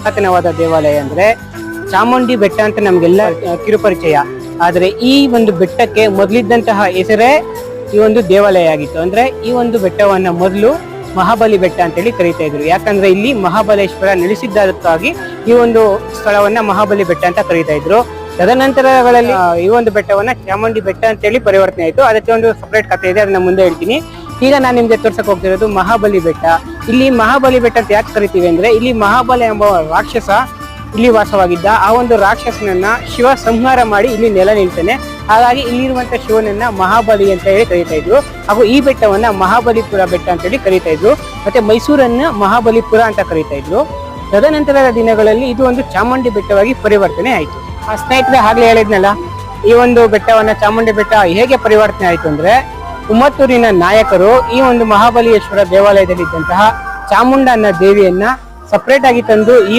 ಪುರಾತನವಾದ ದೇವಾಲಯ ಅಂದ್ರೆ ಚಾಮುಂಡಿ ಬೆಟ್ಟ ಅಂತ ನಮ್ಗೆಲ್ಲ ಕಿರುಪರಿಚಯ. ಆದ್ರೆ ಈ ಒಂದು ಬೆಟ್ಟಕ್ಕೆ ಮೊದಲಿದ್ದಂತಹ ಹೆಸರೇ ಈ ಒಂದು ದೇವಾಲಯ ಆಗಿತ್ತು. ಅಂದ್ರೆ ಈ ಒಂದು ಬೆಟ್ಟವನ್ನ ಮೊದಲು ಮಹಾಬಲಿ ಬೆಟ್ಟ ಅಂತೇಳಿ ಕರೀತಾ ಇದ್ರು. ಯಾಕಂದ್ರೆ ಇಲ್ಲಿ ಮಹಾಬಲೇಶ್ವರ ನೆಲೆಸಿದ್ದಕ್ಕಾಗಿ ಈ ಒಂದು ಸ್ಥಳವನ್ನ ಮಹಾಬಲಿ ಬೆಟ್ಟ ಅಂತ ಕರೀತಾ ಇದ್ರು. ತದನಂತರಗಳಲ್ಲಿ ಈ ಒಂದು ಬೆಟ್ಟವನ್ನ ಚಾಮುಂಡಿ ಬೆಟ್ಟ ಅಂತೇಳಿ ಪರಿವರ್ತನೆ ಆಯ್ತು. ಅದಕ್ಕೆ ಒಂದು ಸಪರೇಟ್ ಕಥೆ ಇದೆ, ಅದನ್ನ ಮುಂದೆ ಹೇಳ್ತೀನಿ. ಈಗ ನಾನು ನಿಮ್ಗೆ ತೋರ್ಸಕ್ ಹೋಗ್ತಿರೋದು ಮಹಾಬಲಿ ಬೆಟ್ಟ. ಇಲ್ಲಿ ಮಹಾಬಲಿ ಬೆಟ್ಟ ಅಂತ ಯಾಕೆ ಕರಿತೀವಿ ಅಂದ್ರೆ ಇಲ್ಲಿ ಮಹಾಬಲಿ ಎಂಬ ರಾಕ್ಷಸ ಇಲ್ಲಿ ವಾಸವಾಗಿದ್ದ. ಆ ಒಂದು ರಾಕ್ಷಸನನ್ನ ಶಿವ ಸಂಹಾರ ಮಾಡಿ ಇಲ್ಲಿ ನೆಲ ನಿಲ್ತಾನೆ. ಹಾಗಾಗಿ ಇಲ್ಲಿರುವಂತ ಶಿವನನ್ನ ಮಹಾಬಲಿ ಅಂತ ಹೇಳಿ ಕರೀತಾ ಇದ್ರು. ಹಾಗೂ ಈ ಬೆಟ್ಟವನ್ನ ಮಹಾಬಲಿಪುರ ಬೆಟ್ಟ ಅಂತ ಹೇಳಿ ಕರೀತಾ ಇದ್ರು. ಮತ್ತೆ ಮೈಸೂರನ್ನ ಮಹಾಬಲಿಪುರ ಅಂತ ಕರೀತಾ ಇದ್ರು. ತದನಂತರದ ದಿನಗಳಲ್ಲಿ ಇದು ಒಂದು ಚಾಮುಂಡಿ ಬೆಟ್ಟವಾಗಿ ಪರಿವರ್ತನೆ ಆಯ್ತು. ಆ ಸ್ನೇಹಿತರೆ, ಆಗ್ಲೇ ಹೇಳಿದ್ನಲ್ಲ, ಈ ಒಂದು ಬೆಟ್ಟವನ್ನ ಚಾಮುಂಡಿ ಬೆಟ್ಟ ಹೇಗೆ ಪರಿವರ್ತನೆ ಆಯ್ತು ಅಂದ್ರೆ ಉಮ್ಮತ್ತೂರಿನ ನಾಯಕರು ಈ ಒಂದು ಮಹಾಬಲೇಶ್ವರ ದೇವಾಲಯದಲ್ಲಿ ಇದ್ದಂತಹ ಚಾಮುಂಡನ ದೇವಿಯನ್ನ ಸಪರೇಟ್ ಆಗಿ ತಂದು ಈ